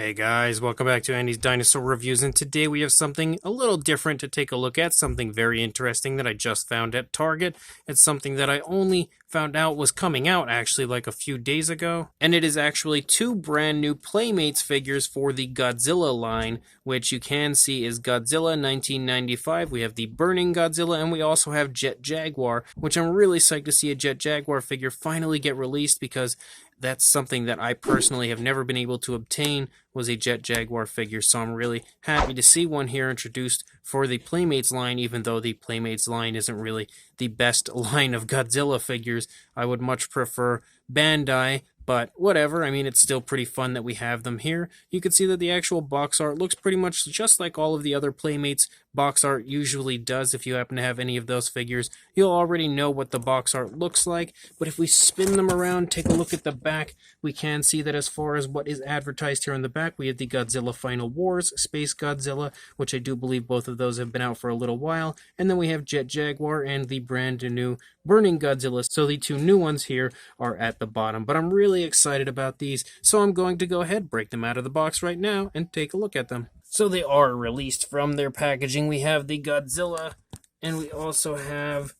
Hey guys, welcome back to Andy's Dinosaur Reviews, and today we have something a little different to take a look at, something very interesting that I just found at Target. It's something that I only found out was coming out actually like a few days ago, and it is actually two brand new Playmates figures for the Godzilla line, which you can see is Godzilla 1995. We have the Burning Godzilla, and we also have Jet Jaguar, which I'm really psyched to see a Jet Jaguar figure finally get released because that's something that I personally have never been able to obtain, was a Jet Jaguar figure, so I'm really happy to see one here introduced for the Playmates line, even though the Playmates line isn't really the best line of Godzilla figures. I would much prefer Bandai, but whatever. I mean, it's still pretty fun that we have them here. You can see that the actual box art looks pretty much just like all of the other Playmates box art usually does. If you happen to have any of those figures, you'll already know what the box art looks like. But if we spin them around, take a look at the back, we can see that as far as what is advertised here on the back, we have the Godzilla Final Wars, Space Godzilla, which I do believe both of those have been out for a little while. And then we have Jet Jaguar and the brand new Burning Godzilla. So the two new ones here are at the bottom. But I'm really excited about these, so I'm going to go ahead, break them out of the box right now, and take a look at them. So they are released from their packaging. We have the Godzilla, and we also have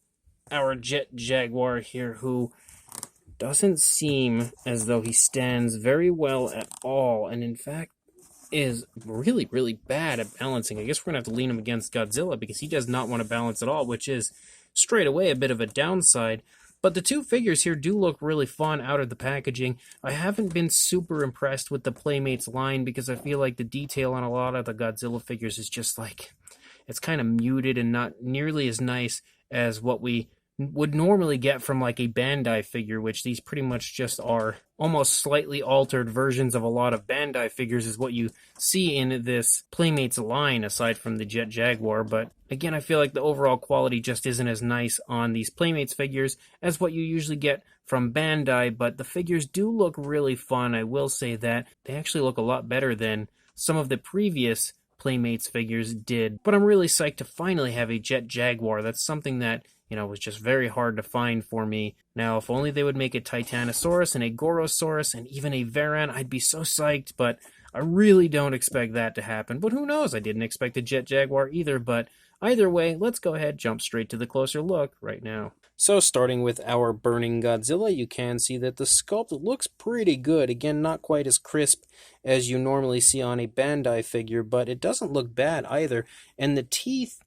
our Jet Jaguar here, who doesn't seem as though he stands very well at all, and in fact is really, really bad at balancing. I guess we're going to have to lean him against Godzilla because he does not want to balance at all, which is straight away a bit of a downside. But the two figures here do look really fun out of the packaging. I haven't been super impressed with the Playmates line because I feel like the detail on a lot of the Godzilla figures is just like, it's kind of muted and not nearly as nice as what we would normally get from like a Bandai figure, which these pretty much just are almost slightly altered versions of a lot of Bandai figures is what you see in this Playmates line, aside from the Jet Jaguar. But again, I feel like the overall quality just isn't as nice on these Playmates figures as what you usually get from Bandai, but the figures do look really fun. I will say that they actually look a lot better than some of the previous Playmates figures did. But I'm really psyched to finally have a Jet Jaguar. That's something that, you know, was just very hard to find for me. Now, if only they would make a Titanosaurus and a Gorosaurus and even a Varan, I'd be so psyched, but I really don't expect that to happen. But who knows? I didn't expect a Jet Jaguar either, but either way, let's go ahead, jump straight to the closer look right now. So starting with our Burning Godzilla, you can see that the sculpt looks pretty good. Again, not quite as crisp as you normally see on a Bandai figure, but it doesn't look bad either. And the teeth,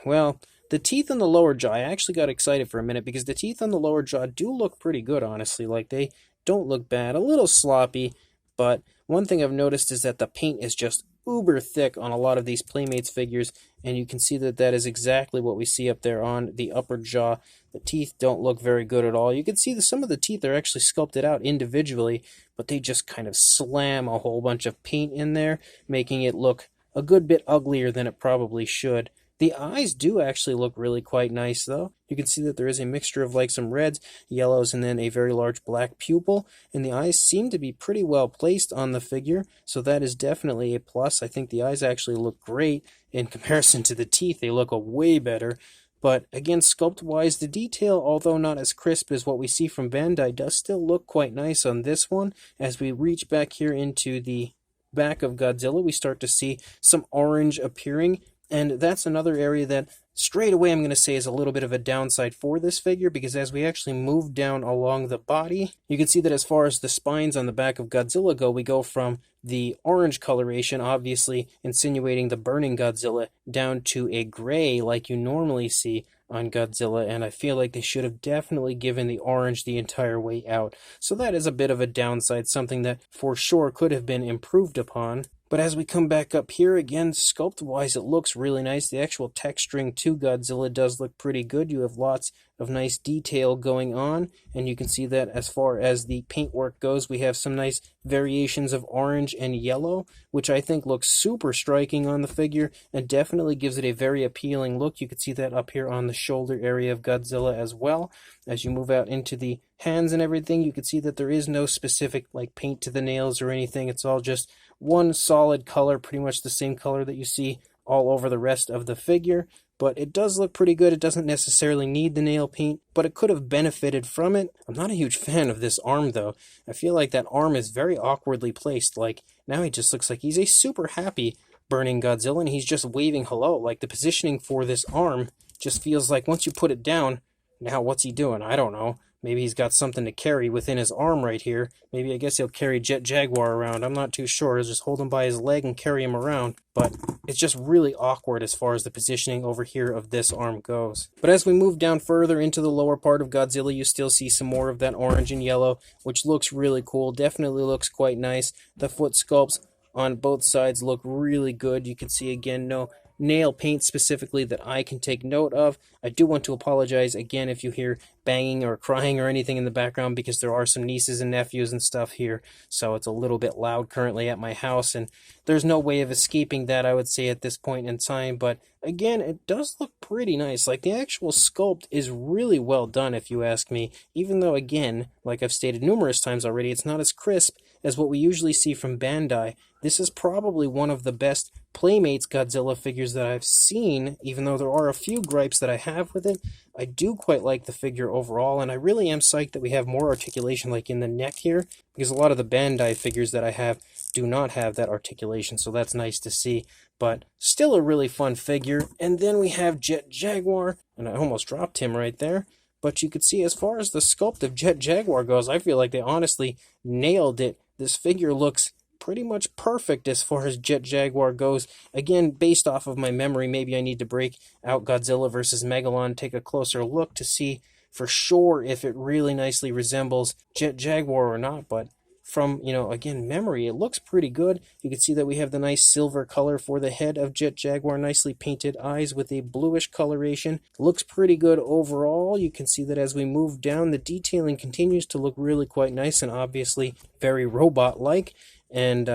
well, the teeth on the lower jaw, I actually got excited for a minute because the teeth on the lower jaw do look pretty good, honestly. Like, they don't look bad. A little sloppy, but one thing I've noticed is that the paint is just uber thick on a lot of these Playmates figures, and you can see that that is exactly what we see up there on the upper jaw. The teeth don't look very good at all. You can see that some of the teeth are actually sculpted out individually, but they just kind of slam a whole bunch of paint in there, making it look a good bit uglier than it probably should. The eyes do actually look really quite nice, though. You can see that there is a mixture of like some reds, yellows, and then a very large black pupil, and the eyes seem to be pretty well placed on the figure, so that is definitely a plus. I think the eyes actually look great in comparison to the teeth. They look way better. But again, sculpt-wise, the detail, although not as crisp as what we see from Bandai, does still look quite nice on this one. As we reach back here into the back of Godzilla, we start to see some orange appearing. And that's another area that straight away I'm going to say is a little bit of a downside for this figure, because as we actually move down along the body, you can see that as far as the spines on the back of Godzilla go, we go from the orange coloration, obviously insinuating the Burning Godzilla, down to a gray like you normally see on Godzilla, and I feel like they should have definitely given the orange the entire way out. So that is a bit of a downside, something that for sure could have been improved upon. But as we come back up here, again, sculpt-wise, it looks really nice. The actual texturing to Godzilla does look pretty good. You have lots of nice detail going on, and you can see that as far as the paintwork goes, we have some nice variations of orange and yellow, which I think looks super striking on the figure and definitely gives it a very appealing look. You can see that up here on the shoulder area of Godzilla as well. As you move out into the hands and everything, you can see that there is no specific like paint to the nails or anything. It's all just one solid color, pretty much the same color that you see all over the rest of the figure. But it does look pretty good. It doesn't necessarily need the nail paint, but it could have benefited from it. I'm not a huge fan of this arm, though. I feel like that arm is very awkwardly placed. Like, now he just looks like he's a super happy burning Godzilla, and he's just waving hello. Like, the positioning for this arm just feels like once you put it down, now what's he doing? I don't know. Maybe he's got something to carry within his arm right here. Maybe I guess he'll carry Jet Jaguar around. I'm not too sure. He'll just hold him by his leg and carry him around. But it's just really awkward as far as the positioning over here of this arm goes. But as we move down further into the lower part of Godzilla, you still see some more of that orange and yellow, which looks really cool. Definitely looks quite nice. The foot sculpts on both sides look really good. You can see again, no nail paint specifically that I can take note of. I do want to apologize again if you hear banging or crying or anything in the background, because there are some nieces and nephews and stuff here, so it's a little bit loud currently at my house, and there's no way of escaping that, I would say, at this point in time. But again, it does look pretty nice. Like, the actual sculpt is really well done, if you ask me, even though, again, like I've stated numerous times already, it's not as crisp as what we usually see from Bandai. This is probably one of the best Playmates Godzilla figures that I've seen, even though there are a few gripes that I have with it. I do quite like the figure overall, and I really am psyched that we have more articulation like in the neck here, because a lot of the Bandai figures that I have do not have that articulation, so that's nice to see. But still a really fun figure. And then we have Jet Jaguar, and I almost dropped him right there. But you could see, as far as the sculpt of Jet Jaguar goes, I feel like they honestly nailed it. This figure looks pretty much perfect as far as Jet Jaguar goes. Again, based off of my memory, maybe I need to break out Godzilla vs. Megalon, take a closer look to see for sure if it really nicely resembles Jet Jaguar or not. But from, again, memory, it looks pretty good. You can see that we have the nice silver color for the head of Jet Jaguar, nicely painted eyes with a bluish coloration. Looks pretty good overall. You can see that as we move down, the detailing continues to look really quite nice and obviously very robot-like. And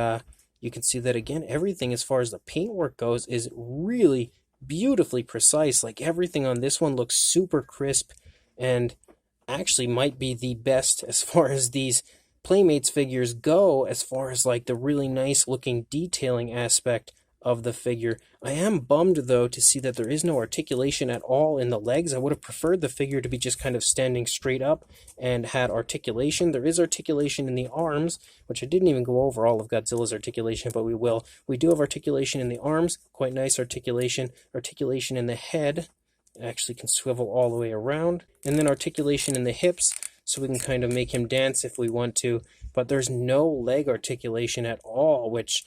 you can see that, again, everything as far as the paintwork goes is really beautifully precise. Like, everything on this one looks super crisp and actually might be the best as far as these Playmates figures go, as far as like the really nice looking detailing aspect of the figure. I am bummed, though, to see that there is no articulation at all in the legs. I would have preferred the figure to be just kind of standing straight up and had articulation. There is articulation in the arms, which I didn't even go over all of Godzilla's articulation, but we will. We do have articulation in the arms, quite nice articulation. Articulation in the head, actually can swivel all the way around. And then articulation in the hips, so we can kind of make him dance if we want to. But there's no leg articulation at all, which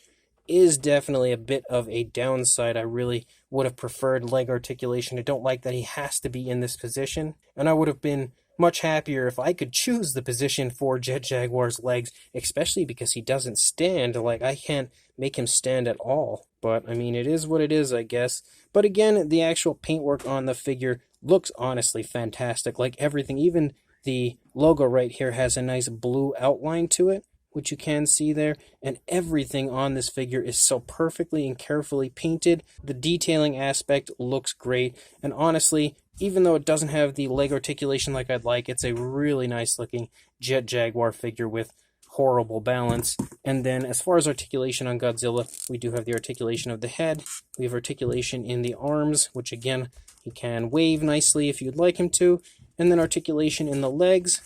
is definitely a bit of a downside. I really would have preferred leg articulation. I don't like that he has to be in this position, and I would have been much happier if I could choose the position for Jet Jaguar's legs, especially because he doesn't stand. Like, I can't make him stand at all. But, I mean, it is what it is, I guess. But again, the actual paintwork on the figure looks honestly fantastic. Like, everything, even the logo right here has a nice blue outline to it, which you can see there, and everything on this figure is so perfectly and carefully painted. The detailing aspect looks great, and honestly, even though it doesn't have the leg articulation like I'd like, it's a really nice looking Jet Jaguar figure with horrible balance. And then as far as articulation on Godzilla, we do have the articulation of the head. We have articulation in the arms, which again, he can wave nicely if you'd like him to. And then articulation in the legs,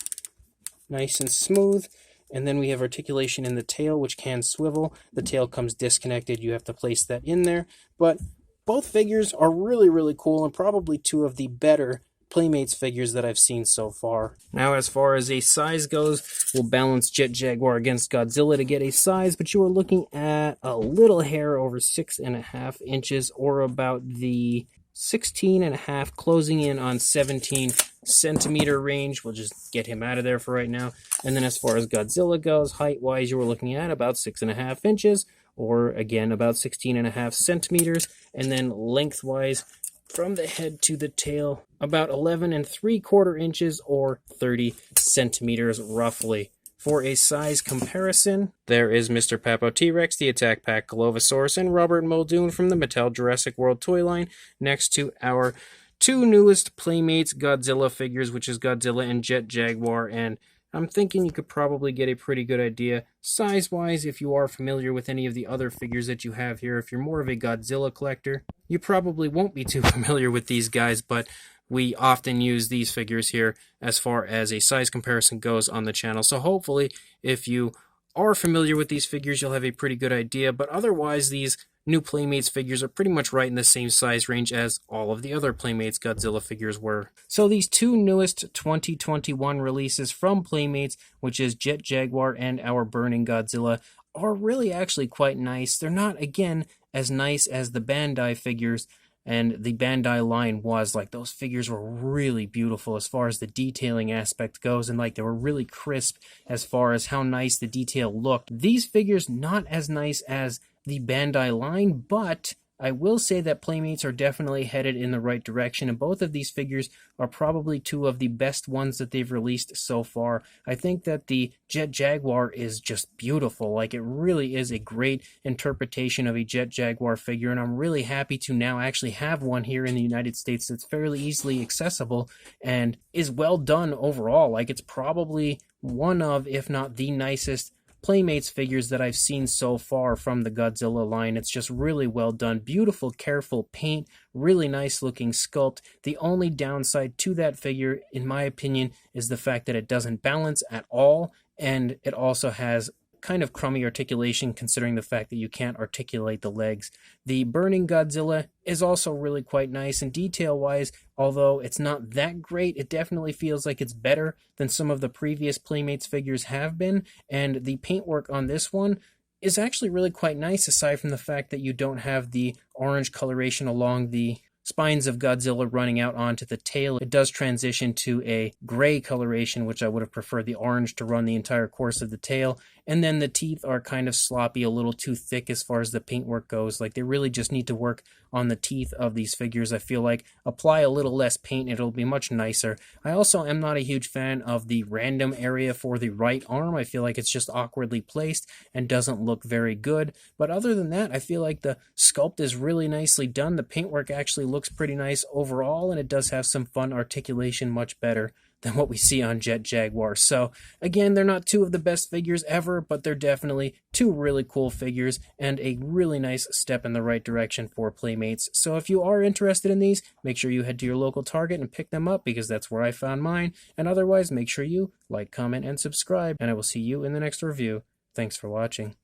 nice and smooth. And then we have articulation in the tail, which can swivel. The tail comes disconnected. You have to place that in there. But both figures are really, really cool, and probably two of the better Playmates figures that I've seen so far. Now, as far as a size goes, we'll balance Jet Jaguar against Godzilla to get a size, but you are looking at a little hair over 6.5 inches, or about the 16.5, closing in on 17 centimeter range. We'll just get him out of there for right now. And then as far as Godzilla goes, height-wise, you were looking at about 6.5 inches, or again, about 16.5 centimeters. And then lengthwise, from the head to the tail, about 11.75 inches, or 30 centimeters roughly. For a size comparison, there is Mr. Papo T-Rex, the Attack Pack Glovosaurus, and Robert Muldoon from the Mattel Jurassic World toy line, next to our two newest Playmates Godzilla figures, which is Godzilla and Jet Jaguar. And I'm thinking you could probably get a pretty good idea size-wise if you are familiar with any of the other figures that you have here. If you're more of a Godzilla collector, you probably won't be too familiar with these guys, but we often use these figures here as far as a size comparison goes on the channel. So hopefully, if you are familiar with these figures, you'll have a pretty good idea, but otherwise these new Playmates figures are pretty much right in the same size range as all of the other Playmates Godzilla figures were. So these two newest 2021 releases from Playmates, which is Jet Jaguar and our Burning Godzilla, are really actually quite nice. They're not, again, as nice as the Bandai figures, and the Bandai line was. Like, those figures were really beautiful as far as the detailing aspect goes, and like they were really crisp as far as how nice the detail looked. These figures not as nice as the Bandai line, but I will say that Playmates are definitely headed in the right direction, and both of these figures are probably two of the best ones that they've released so far. I think that the Jet Jaguar is just beautiful. Like, it really is a great interpretation of a Jet Jaguar figure, and I'm really happy to now actually have one here in the United States that's fairly easily accessible and is well done overall. Like, it's probably one of, if not the nicest Playmates figures that I've seen so far from the Godzilla line. It's just really well done. Beautiful, careful paint, really nice looking sculpt. The only downside to that figure, in my opinion, is the fact that it doesn't balance at all, and it also has kind of crummy articulation considering the fact that you can't articulate the legs. The Burning Godzilla is also really quite nice, and detail-wise, although it's not that great, it definitely feels like it's better than some of the previous Playmates figures have been, and the paintwork on this one is actually really quite nice, aside from the fact that you don't have the orange coloration along the spines of Godzilla running out onto the tail. It does transition to a gray coloration, which I would have preferred the orange to run the entire course of the tail. And then the teeth are kind of sloppy, a little too thick as far as the paintwork goes. Like, they really just need to work on the teeth of these figures. I feel like apply a little less paint, it'll be much nicer. I also am not a huge fan of the random area for the right arm. I feel like it's just awkwardly placed and doesn't look very good. But other than that, I feel like the sculpt is really nicely done. The paintwork actually looks pretty nice overall, and it does have some fun articulation, much better than what we see on Jet Jaguar. So again, they're not two of the best figures ever, but they're definitely two really cool figures and a really nice step in the right direction for Playmates. So if you are interested in these, make sure you head to your local Target and pick them up, because that's where I found mine. And otherwise, make sure you like, comment, and subscribe, and I will see you in the next review. Thanks for watching.